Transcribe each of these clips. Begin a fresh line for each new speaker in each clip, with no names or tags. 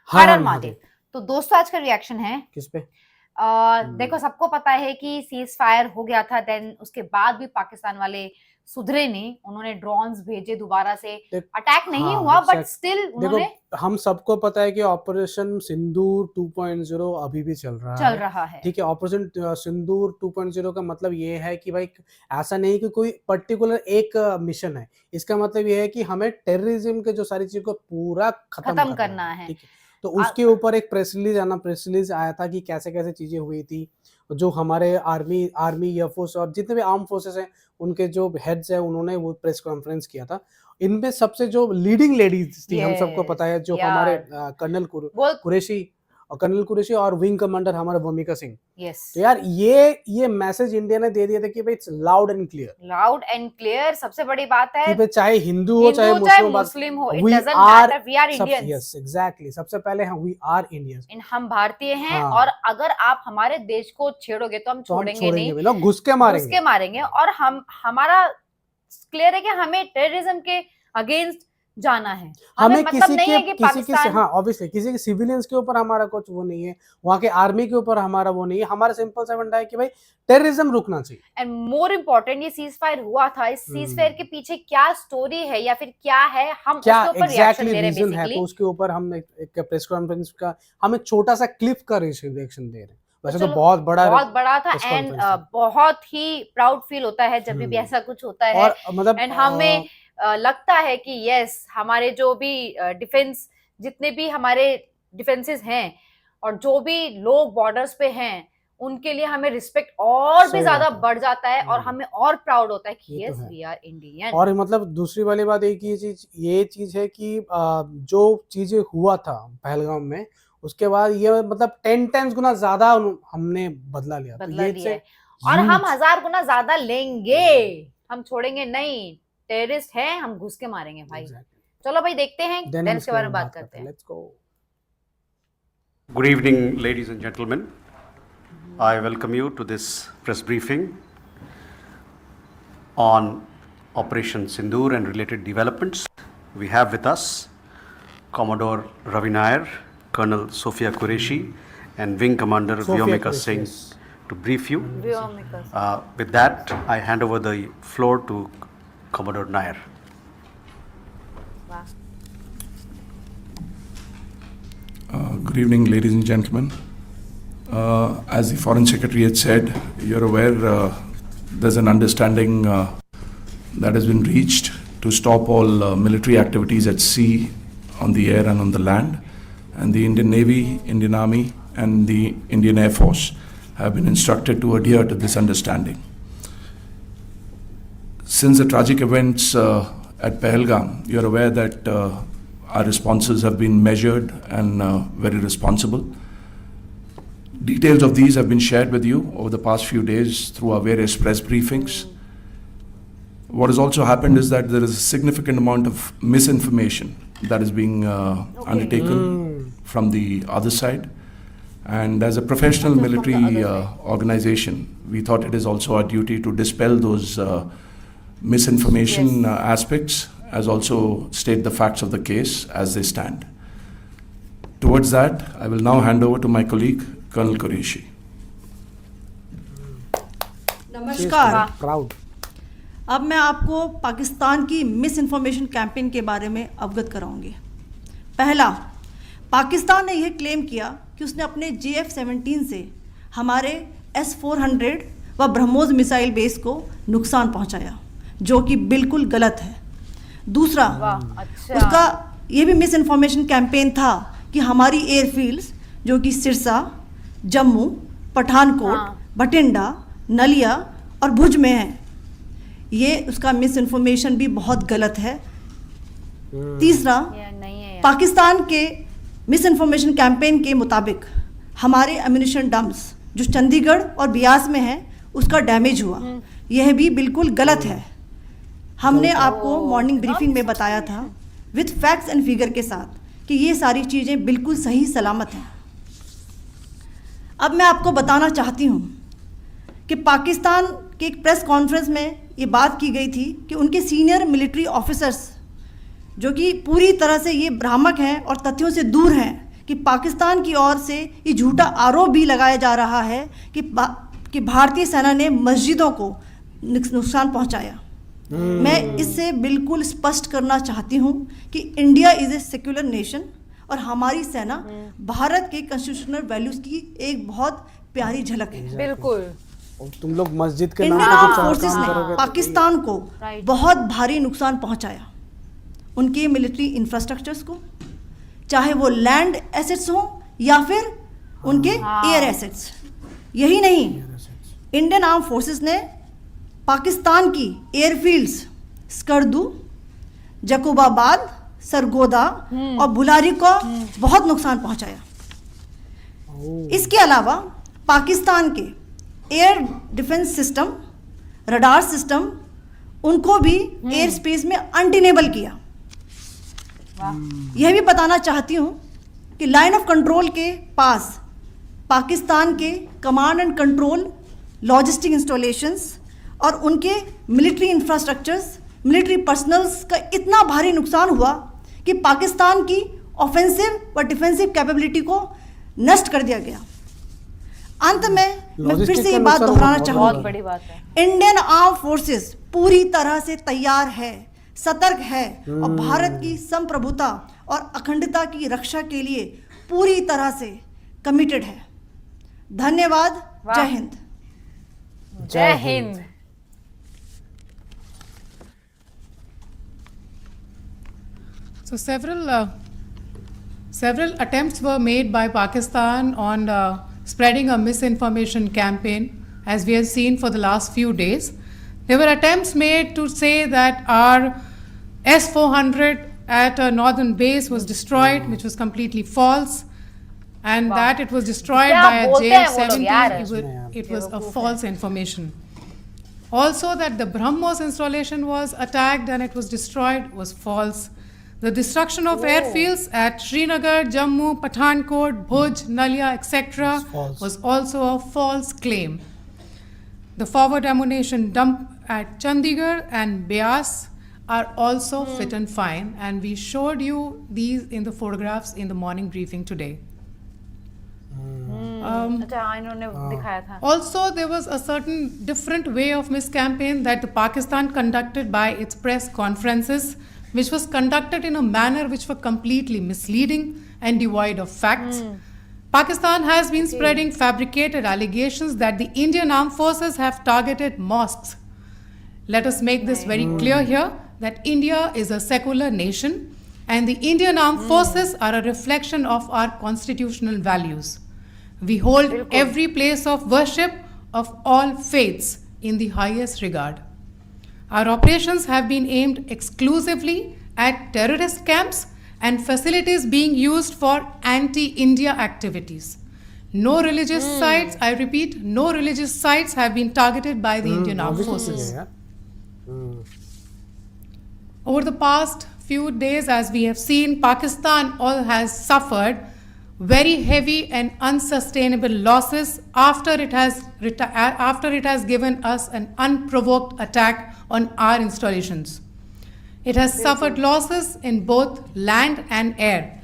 हर हर महादेव। तो दोस्तों आज का रिएक्शन है
किस पे?
देखो सबको पता है कि सीज फायर हो गया था, देन उसके बाद भी पाकिस्तान वाले सुधरे नहीं, उन्होंने ड्रोन्स भेजे दोबारा से, अटैक नहीं हुआ बट स्टिल उन्होंने।
हम सबको पता है कि ऑपरेशन सिंदूर 2.0 अभी भी चल रहा है। ठीक है, ऑपरेशन सिंदूर 2.0 का मतलब ये है कि भाई ऐसा नहीं कि कोई पर्टिकुलर एक मिशन है, इसका मतलब ये है कि हमें टेररिज्म के जो सारी चीज को पूरा खत्म करना है। ठीक है, तो उसके ऊपर एक प्रेस रिलीज आया था कि कैसे कैसे चीजें हुई थी, जो हमारे आर्मी एयरफोर्स और जितने भी आर्म फोर्सेस हैं उनके जो हेड्स हैं उन्होंने वो प्रेस कॉन्फ्रेंस किया था। इनमें सबसे जो लीडिंग लेडीज थी, हम सबको पता है, जो हमारे कर्नल कुरैशी और विंग कमांडर हमारा भूमिका सिंह। तो यार ये मैसेज इंडिया ने दे दिया था कि भाई इट्स लाउड एंड क्लियर। सबसे बड़ी बात है कि चाहे हिंदू हो चाहे मुस्लिम हो, it doesn't matter, we are Indians. Yes exactly, सबसे पहले वी आर इंडियंस, हम भारतीय हैं। और अगर आप हमारे देश को छेड़ोगे तो हम छोड़ेंगे नहीं, घुस के मारेंगे। और हमारा क्लियर है कि हमें टेररिज्म के अगेंस्ट जाना है। हमें मतलब नहीं है कि पाकिस्तान, हाँ ऑब्वियसली किसी के सिविलियंस के ऊपर हमारा कुछ वो नहीं है, वहाँ के आर्मी के ऊपर हमारा वो नहीं है, हमारा सिंपल सा फंडा है कि भाई टेररिज्म रुकना चाहिए। एंड मोर इम्पोर्टेंट, ये सीज फायर हुआ था, इस सीज फायर के पीछे क्या स्टोरी है या फिर क्या है, हम उसके ऊपर रिएक्शन दे रहे हैं बेसिकली। तो उसके ऊपर हम एक प्रेस कॉन्फ्रेंस का हम एक छोटा सा क्लिप का रिएक्शन दे रहे हैं। वैसे तो बहुत बड़ा था एंड बहुत ही प्राउड फील होता है जब भी ऐसा कुछ होता है। और मतलब एंड हमें लगता है कि यस, हमारे जो भी डिफेंस, जितने भी हमारे डिफेंसेस हैं और जो भी लोग बॉर्डर्स पे हैं, उनके लिए हमें रिस्पेक्ट और भी ज्यादा बढ़ जाता है और हमें और प्राउड होता है कि यस वी आर इंडियन। और मतलब दूसरी वाली बात ये चीज है कि जो चीजें हुआ था पहलगाम में, उसके बाद ये मतलब 10 टाइम्स गुना ज्यादा हमने बदला लिया है। और हम 1000 गुना ज्यादा लेंगे, हम छोड़ेंगे नहीं। टेररिस्ट हैं, हम घुस के मारेंगे भाई। चलो भाई देखते हैं, देन इसके बारे में बात करते हैं। Let's go.
Good evening, ladies and gentlemen. I welcome you to this press briefing on Operation Sindoor and related developments. We have with us Commodore Ravi Nair, Colonel Sofia Qureshi, and Wing Commander Vyomika Singh to brief you. With that, I hand over the floor to Commodore Nair.
Good evening, ladies and gentlemen. As the Foreign Secretary had said, you're aware there's an understanding that has been reached to stop all military activities at sea, on the air and on the land. And the Indian Navy, Indian Army and the Indian Air Force have been instructed to adhere to this understanding. Since the tragic events at Pahalgam, you're aware that our responses have been measured and very responsible. Details of these have been shared with you over the past few days through our various press briefings. What has also happened is that there is a significant amount of misinformation that is being undertaken from the other side. And as a professional military organization, we thought it is also our duty to dispel those misinformation aspects, as also state the facts of the case as they stand. Towards that, I will now hand over to my colleague, Colonel Qureshi.
नमस्कार। Proud. अब मैं आपको पाकिस्तान की miss information campaign के बारे में अवगत कराऊंगी। पहला, पाकिस्तान ने यह क्लेम किया कि उसने अपने JF-17 से हमारे S-400 व ब्रह्मोस मिसाइल बेस को नुकसान पहुंचाया, जो कि बिल्कुल गलत है। दूसरा, उसका ये भी मिस इन्फॉर्मेशन कैंपेन था कि हमारी एयरफील्ड्स जो कि सिरसा, जम्मू, पठानकोट, बठिंडा, नलिया और भुज में हैं, ये उसका मिस इन्फॉर्मेशन भी बहुत गलत है। तीसरा, पाकिस्तान के मिस इन्फॉर्मेशन कैंपेन के मुताबिक हमारे एम्यूनिशन डम्प्स जो चंडीगढ़ और बियास में हैं उसका डैमेज हुआ, यह भी बिल्कुल गलत है। हमने आपको मॉर्निंग ब्रीफिंग में बताया था विद फैक्ट्स एंड फिगर के साथ कि ये सारी चीज़ें बिल्कुल सही सलामत हैं। अब मैं आपको बताना चाहती हूँ कि पाकिस्तान के एक प्रेस कॉन्फ्रेंस में ये बात की गई थी कि उनके सीनियर मिलिट्री ऑफिसर्स जो कि पूरी तरह से ये भ्रामक हैं और तथ्यों से दूर हैं कि पाकिस्तान की ओर से ये झूठा आरोप भी लगाया जा रहा है कि भारतीय सेना ने मस्जिदों को नुकसान पहुंचाया। मैं इससे बिल्कुल स्पष्ट करना चाहती हूं कि India is a secular nation और हमारी सेना भारत के कॉन्स्टिट्यूशनल वैल्यूज की एक बहुत प्यारी झलक है।
बिल्कुल।
तुम लोग मस्जिद के
इंडियन
नाम
आर्म
पे
फोर्सेस
काम
ने
करोगे तो
पाकिस्तान को बहुत भारी नुकसान पहुंचाया, उनके मिलिट्री इंफ्रास्ट्रक्चर्स को, चाहे वो लैंड एसेट्स हो या फिर उनके एयर एसेट्स। यही नहीं, इंडियन आर्म फोर्सेस ने पाकिस्तान की एयरफील्ड्स स्कर्दू, जकोबाबाद, सरगोदा और बुलारी को बहुत नुकसान पहुंचाया। इसके अलावा पाकिस्तान के air defence system, radar system, उनको भी एयर स्पेस में अनटेनेबल किया। यह भी बताना चाहती हूं कि लाइन ऑफ कंट्रोल के पास पाकिस्तान के command and control logistic installations और उनके मिलिट्री इंफ्रास्ट्रक्चर्स, मिलिट्री पर्सनल्स का इतना भारी नुकसान हुआ कि पाकिस्तान की ऑफेंसिव व डिफेंसिव कैपेबिलिटी को नष्ट कर दिया गया। अंत में मैं फिर से ये बात दोहराना चाहूंगी,
बड़ी बात है,
इंडियन आर्म फोर्सेस पूरी तरह से तैयार है, सतर्क है और भारत की संप्रभुता और अखंडता की रक्षा के लिए पूरी तरह से कमिटेड है। धन्यवाद। जय हिंद।
जय Hind.
So several attempts were made by Pakistan on spreading a misinformation campaign, as we have seen for the last few days. There were attempts made to say that our S-400 at a northern base was destroyed, which was completely false, and that it was destroyed by a JF-70. It was a false information. Also, that the BrahMos installation was attacked and it was destroyed was false. The destruction of airfields at Srinagar, Jammu, Pathankot, Bhuj, Nalia, etc. was also a false claim. The forward ammunition dump at Chandigarh and Beas are also fit and fine, and we showed you these in the photographs in the morning briefing today. Also, there was a certain different way of miscampaign that the Pakistan conducted by its press conferences, which was conducted in a manner which were completely misleading and devoid of facts. Pakistan has been spreading fabricated allegations that the Indian armed forces have targeted mosques. Let us make this very clear here that India is a secular nation and the Indian armed forces are a reflection of our constitutional values. We hold every place of worship of all faiths in the highest regard. Our operations have been aimed exclusively at terrorist camps and facilities being used for anti-India activities. No religious sites, I repeat, no religious sites have been targeted by the Indian Armed Forces. Over the past few days, as we have seen, Pakistan has suffered very heavy and unsustainable losses after it has given us an unprovoked attack on our installations. It has suffered losses in both land and air.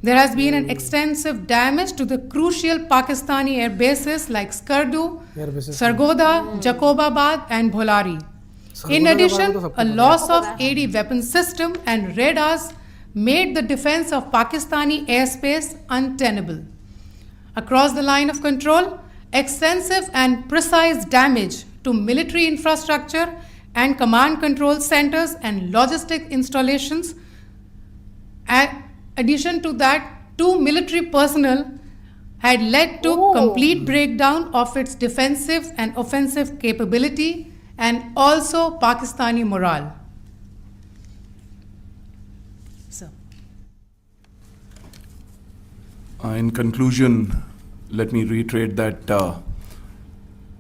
There has been an extensive damage to the crucial Pakistani air bases like Skardu, Sargodha, Jacobabad and Bholari. In addition, a loss of AD weapon system and radars made the defense of Pakistani airspace untenable. Across the line of control, extensive and precise damage to military infrastructure and command control centers and logistic installations. In addition to that, 2 military personnel had led to complete breakdown of its defensive and offensive capability and also Pakistani morale.
In conclusion, let me reiterate that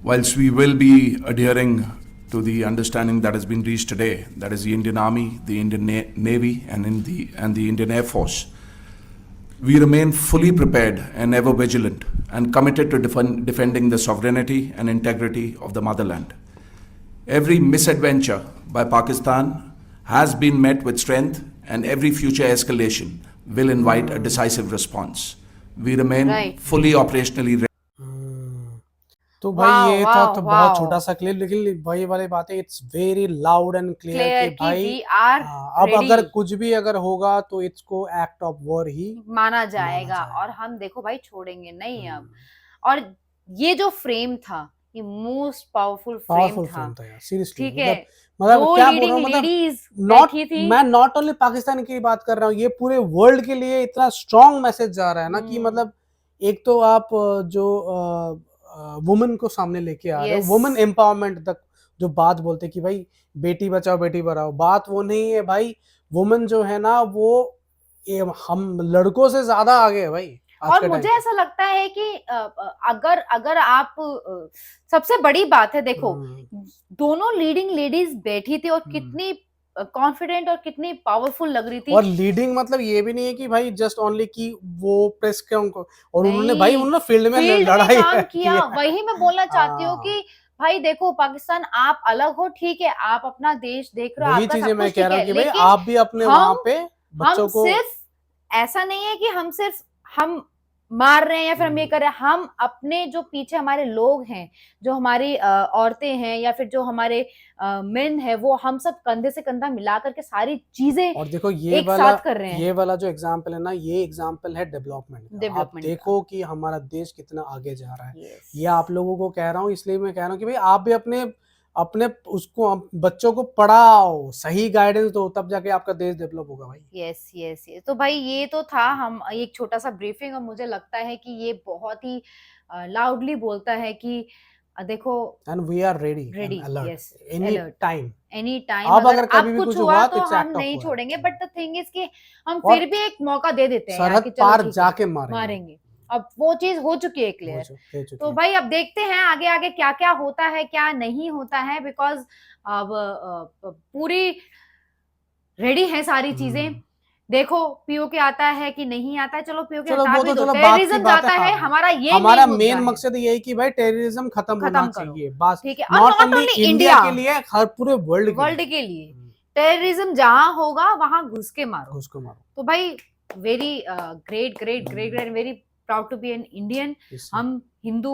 whilst we will be adhering to the understanding that has been reached today, that is the Indian Army, the Indian Navy, and the Indian Air Force, we remain fully prepared and ever vigilant and committed to defending the sovereignty and integrity of the motherland. Every misadventure by Pakistan has been met with strength, and every future escalation will invite a decisive response. We remain fully operationally ready.
तो भाई ये था तो बहुत छोटा सा clip, लेकिन वही वाली बात है, it's very loud and clear कि भाई अब अगर कुछ भी अगर होगा तो इसको एक्ट ऑफ वॉर ही
माना जाएगा और हम देखो भाई छोड़ेंगे नहीं अब। और ये जो फ्रेम था ये मोस्ट पावरफुल फ्रेम था यार,
सीरियसली।
ठीक है,
मतलब क्या बोल रहा हूँ, मतलब मैं नॉट ओनली पाकिस्तान की बात कर रहा हूँ, ये पूरे वर्ल्ड के लिए इतना स्ट्रॉन्ग मैसेज जा रहा है ना कि मतलब एक तो आप जो वुमेन को सामने लेके आ रहे हो, वुमेन एम्पावरमेंट तक जो बात बोलते कि भाई बेटी बचाओ बेटी पढ़ाओ, बात वो नहीं है भाई। वुमेन जो है ना वो हम लड़कों से ज्यादा आगे है भाई।
और मुझे ऐसा लगता है कि अगर आप सबसे बड़ी बात है, देखो दोनों लीडिंग लेडीज बैठी थी और कितनी कॉन्फिडेंट और कितनी पावरफुल लग रही थी।
और लीडिंग मतलब ये भी नहीं है कि भाई जस्ट ओनली कि वो प्रेस के उनको, और उन्होंने भाई उन्होंने फील्ड में लड़ाई
काम किया। वही मैं बोलना चाहती हूँ कि भाई देखो पाकिस्तान आप अलग हो, ठीक है, आप अपना देश देख रहे हो,
वही चीजें मैं कह रहा हूँ कि भाई आप भी अपने वहां पे बच्चों को,
सिर्फ ऐसा नहीं है कि हम सिर्फ हम मार रहे हैं या फिर हम ये कर रहे हैं, हम अपने जो पीछे हमारे लोग हैं, जो हमारी औरतें हैं या फिर जो हमारे मेन है, वो हम सब कंधे से कंधा मिला करके सारी चीजें
और देखो ये वाला कर रहे हैं। ये वाला जो एग्जांपल है ना, ये एग्जांपल है डेवलपमेंट। आप देखो कि हमारा देश कितना आगे जा रहा है। ये आप लोगों को कह रहा हूँ, इसलिए मैं कह रहा हूँ कि भाई आप भी अपने उसको बच्चों को पढ़ाओ, सही गाइडेंस दो, तब जाके आपका देश डेवलप होगा भाई।
Yes yes yes. तो भाई ये तो था हम एक छोटा सा ब्रीफिंग, और मुझे लगता है कि ये बहुत ही लाउडली बोलता है कि देखो
and we are ready
yes
any time
अब अगर कभी भी कुछ हुआ तो हम नहीं छोड़ेंगे। बट द थिंग इज कि हम फिर भी एक मौका दे देते हैं,
सरहद पार जाके मारेंगे।
अब वो चीज हो चुकी है क्लियर। तो भाई अब देखते हैं आगे आगे क्या क्या होता है क्या नहीं होता है, बिकॉज अब पूरी रेडी है सारी चीजें। देखो पीओके आता है कि नहीं आता है, चलो पीओके हटा भी दो, टेररिज्म जाता है, हमारा
मेन मकसद ये है कि भाई टेररिज्म खत्म होना चाहिए बस,
ठीक है।
नॉट ओनली इंडिया के लिए, हर पूरे वर्ल्ड
के लिए टेररिज्म जहां होगा वहां घुस के मारो। तो भाई very great great great great, very proud to be an Indian. हम हिंदू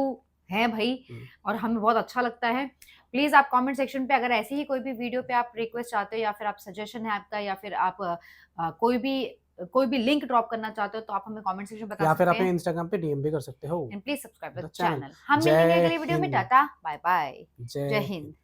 हैं भाई और हमें बहुत अच्छा लगता है। प्लीज आप कमेंट सेक्शन पे अगर ऐसी ही कोई भी वीडियो पे आप रिक्वेस्ट चाहते हो या फिर आप सजेशन है आपका, या फिर आप कोई भी लिंक ड्रॉप करना चाहते हो तो आप हमें कमेंट सेक्शन बता सकते हैं, या फिर अपने इंस्टाग्राम पे डीएम भी कर सकते हो। And please subscribe the channel. हम मिलेंगे अगले वीडियो में। टाटा बाय बाय, जय हिंद।